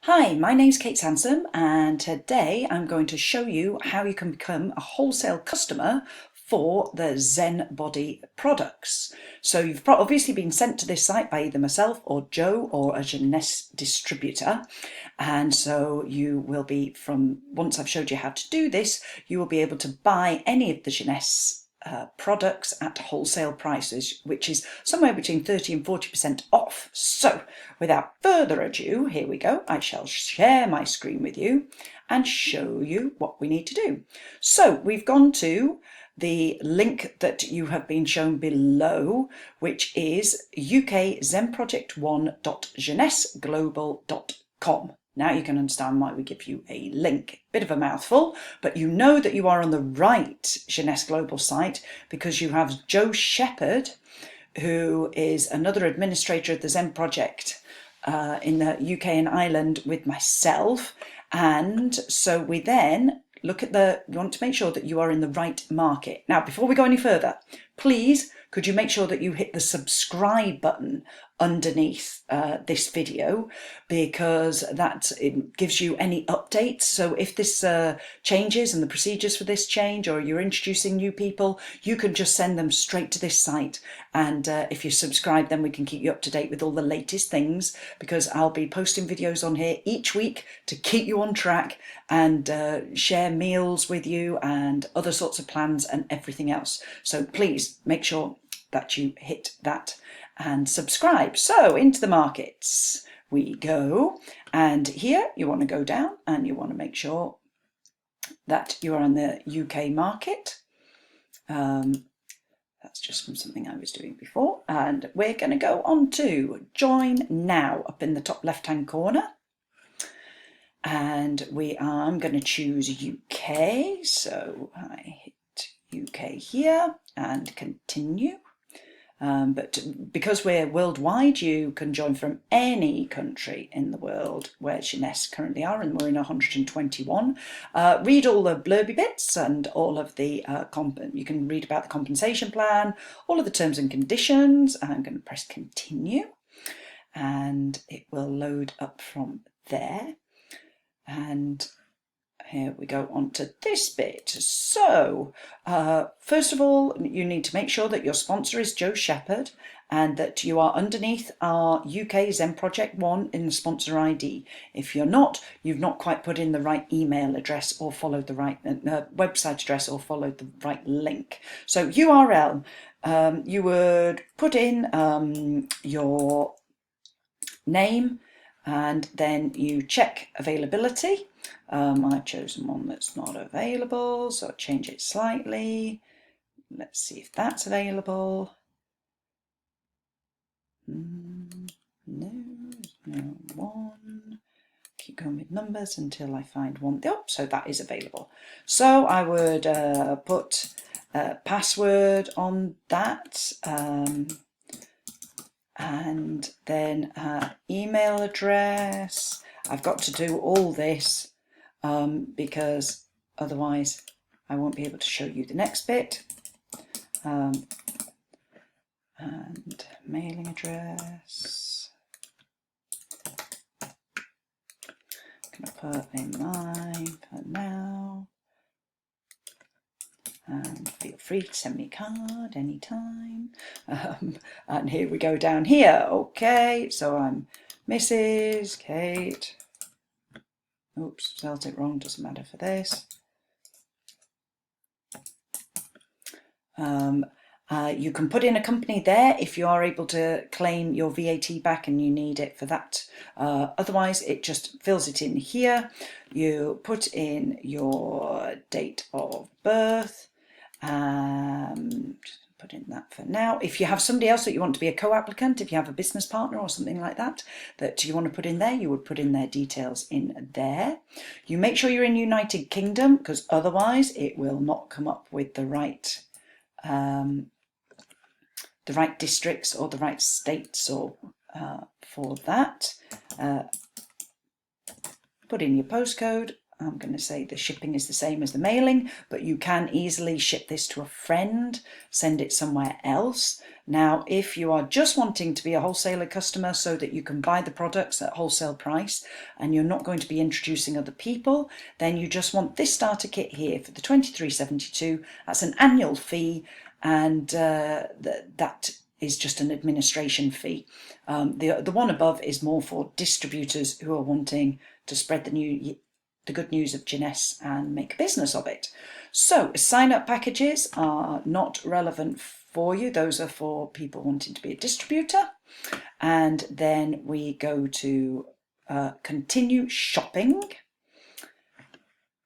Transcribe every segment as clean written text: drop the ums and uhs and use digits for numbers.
Hi, my name's Kate Sansom, and today I'm going to show you how you can become a wholesale customer for the Zenbodi products. So you've obviously been sent to this site by either myself or Joe or a Jeunesse distributor. And so you will be, once I've showed you how to do this, you will be able to buy any of the Jeunesse products at wholesale prices, which is somewhere between 30 and 40% off. So without further ado, here we go. I shall share my screen with you and show you what we need to do. So we've gone to the link that you have been shown below, which is ukzenproject1.jeunesseglobal.com. Now you can understand why we give you a link. Bit of a mouthful, but you know that you are on the right Jeunesse Global site because you have Joe Shepherd, who is another administrator of the Zen Project in the UK and Ireland with myself. And so we then look at you want to make sure that you are in the right market. Now, before we go any further, please, could you make sure that you hit the subscribe button underneath this video, because it gives you any updates. So if this changes and the procedures for this change, or you're introducing new people, you can just send them straight to this site. And if you subscribe, then we can keep you up to date with all the latest things, because I'll be posting videos on here each week to keep you on track and share meals with you and other sorts of plans and everything else. So please make sure that you hit that and subscribe. So into the markets we go, and here you want to go down and you want to make sure that you are on the UK market. That's just from something I was doing before, and we're going to go on to join now up in the top left hand corner, and I'm going to choose UK, so I hit UK here and continue. But because we're worldwide, you can join from any country in the world where Jeunesse currently are, and we're in 121. Read all the blurby bits and all of the you can read about the compensation plan, all of the terms and conditions. I'm going to press continue, and it will load up from there. And here we go on to this bit. So, first of all, you need to make sure that your sponsor is Joe Shepherd and that you are underneath our UK Zen Project 1 in the sponsor ID. If you're not, you've not quite put in the right email address or followed the right website address or followed the right link. So URL, you would put in your name, and then you check availability. I've chosen one that's not available, so I'll change it slightly. Let's see if that's available. No one. Keep going with numbers until I find one. Oh, so that is available. So I would put a password on that. And then email address. I've got to do all this because otherwise I won't be able to show you the next bit. And mailing address. I'm going to put in mine for now. And feel free to send me a card anytime. And here we go down here. Okay, so I'm Mrs. Kate. Oops, spelled it wrong, doesn't matter for this. You can put in a company there if you are able to claim your VAT back and you need it for that. Otherwise, it just fills it in here. You put in your date of birth. Put in that for now. If you have somebody else that you want to be a co-applicant, if you have a business partner or something like that you want to put in there, you would put in their details in there. You make sure you're in United Kingdom, because otherwise it will not come up with the right districts or the right states or for that. Put in your postcode, I'm going to say the shipping is the same as the mailing, but you can easily ship this to a friend, send it somewhere else. Now, if you are just wanting to be a wholesaler customer so that you can buy the products at wholesale price and you're not going to be introducing other people, then you just want this starter kit here for the $23.72. That's an annual fee, and that is just an administration fee. The one above is more for distributors who are wanting to spread the good news of Jeunesse and make a business of it. So sign-up packages are not relevant for you. Those are for people wanting to be a distributor. And then we go to continue shopping.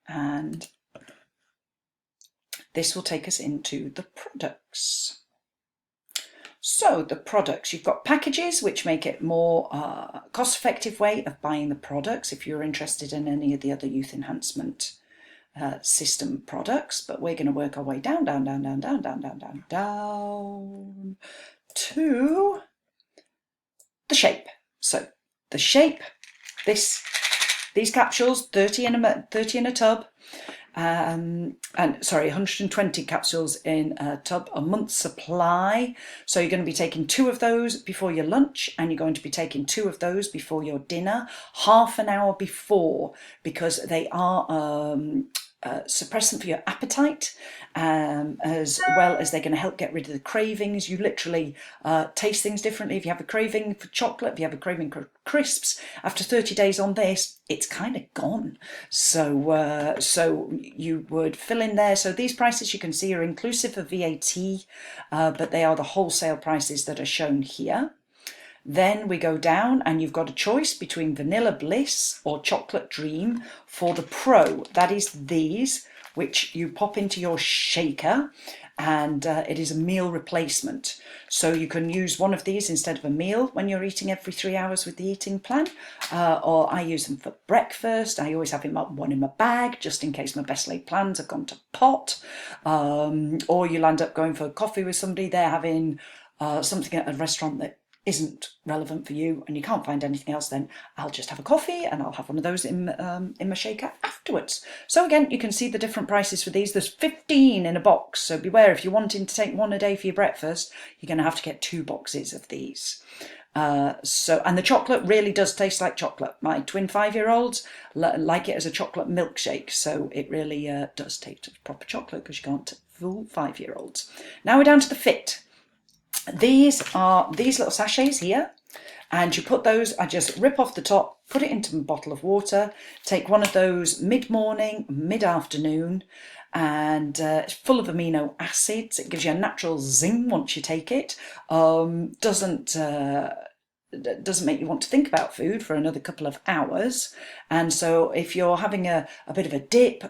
And this will take us into the products. So the products, you've got packages, which make it more cost-effective way of buying the products if you're interested in any of the other youth enhancement system products. But we're going to work our way down to the shape. So the shape, these capsules, 30 in a tub. And sorry, 120 capsules in a tub, a month's supply. So you're going to be taking 2 of those before your lunch, and you're going to be taking 2 of those before your dinner, half an hour before, because they are suppressant for your appetite, as well as they're going to help get rid of the cravings. You literally taste things differently. If you have a craving for chocolate, if you have a craving for crisps, after 30 days on this, it's kind of gone. So you would fill in there. So these prices you can see are inclusive of VAT, but they are the wholesale prices that are shown here. Then we go down and you've got a choice between Vanilla Bliss or Chocolate Dream for the Pro. That is these, which you pop into your shaker, and it is a meal replacement. So you can use one of these instead of a meal when you're eating every 3 hours with the eating plan, or I use them for breakfast. I always have one in my bag just in case my best laid plans have gone to pot, or you'll end up going for coffee with somebody. They're having something at a restaurant that isn't relevant for you and you can't find anything else, then I'll just have a coffee and I'll have one of those in my shaker afterwards. So again, you can see the different prices for these. There's 15 in a box, so beware, if you're wanting to take one a day for your breakfast, you're going to have to get 2 boxes of these. And the chocolate really does taste like chocolate. My twin 5-year-olds like it as a chocolate milkshake, so it really does taste like proper chocolate, because you can't fool 5-year-olds. Now we're down to the fit. These are these little sachets here, and you put those, I just rip off the top, put it into a bottle of water, take one of those mid-morning, mid-afternoon, and it's full of amino acids. It gives you a natural zing once you take it. Doesn't make you want to think about food for another couple of hours. And so if you're having a bit of a dip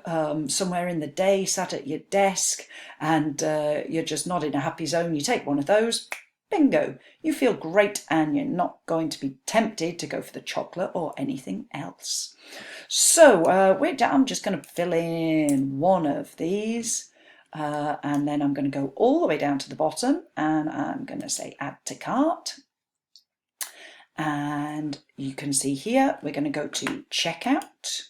somewhere in the day, sat at your desk, and you're just not in a happy zone, you take one of those, bingo, you feel great, and you're not going to be tempted to go for the chocolate or anything else. So I'm just going to fill in one of these, and then I'm going to go all the way down to the bottom, and I'm going to say add to cart. And you can see here, we're going to go to checkout.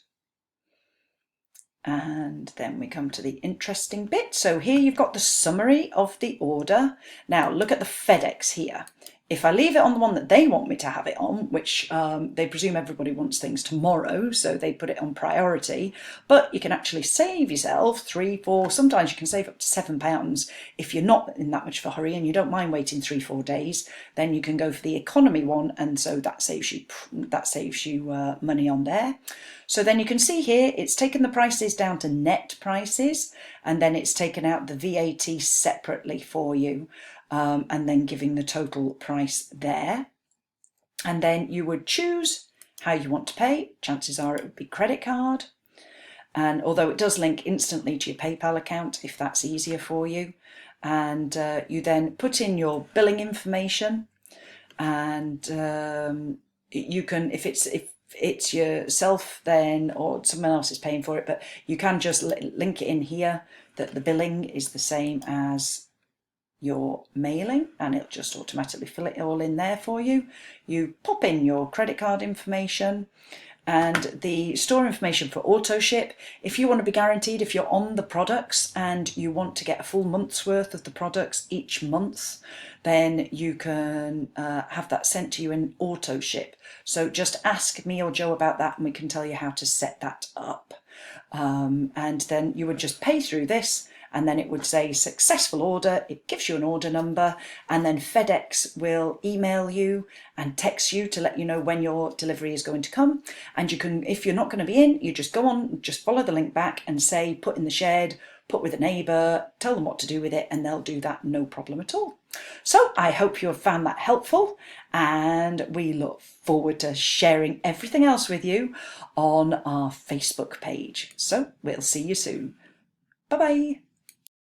And then we come to the interesting bit. So here you've got the summary of the order. Now look at the FedEx here. If I leave it on the one that they want me to have it on, which they presume everybody wants things tomorrow, so they put it on priority, but you can actually save yourself 3, 4, sometimes you can save up to £7 if you're not in that much of a hurry and you don't mind waiting 3, 4 days. Then you can go for the economy one, and so that saves you money on there. So then you can see here, it's taken the prices down to net prices, and then it's taken out the VAT separately for you. And then giving the total price there. And then you would choose how you want to pay. Chances are it would be credit card. And although it does link instantly to your PayPal account, if that's easier for you. And you then put in your billing information, and you can, if it's yourself then, or someone else is paying for it, but you can just link it in here that the billing is the same as your mailing, and it'll just automatically fill it all in there for you. You pop in your credit card information, And the store information for auto ship, if you want to be guaranteed, if you're on the products and you want to get a full month's worth of the products each month, then you can have that sent to you in auto ship. So just ask me or Joe about that and we can tell you how to set that up. And then you would just pay through this, and then it would say successful order. It gives you an order number, and then FedEx will email you and text you to let you know when your delivery is going to come. And you can, if you're not going to be in, you just go on, just follow the link back and say put in the shed, put with a neighbour, tell them what to do with it, and they'll do that, no problem at all. So I hope you have found that helpful, and we look forward to sharing everything else with you on our Facebook page. So we'll see you soon. Bye bye.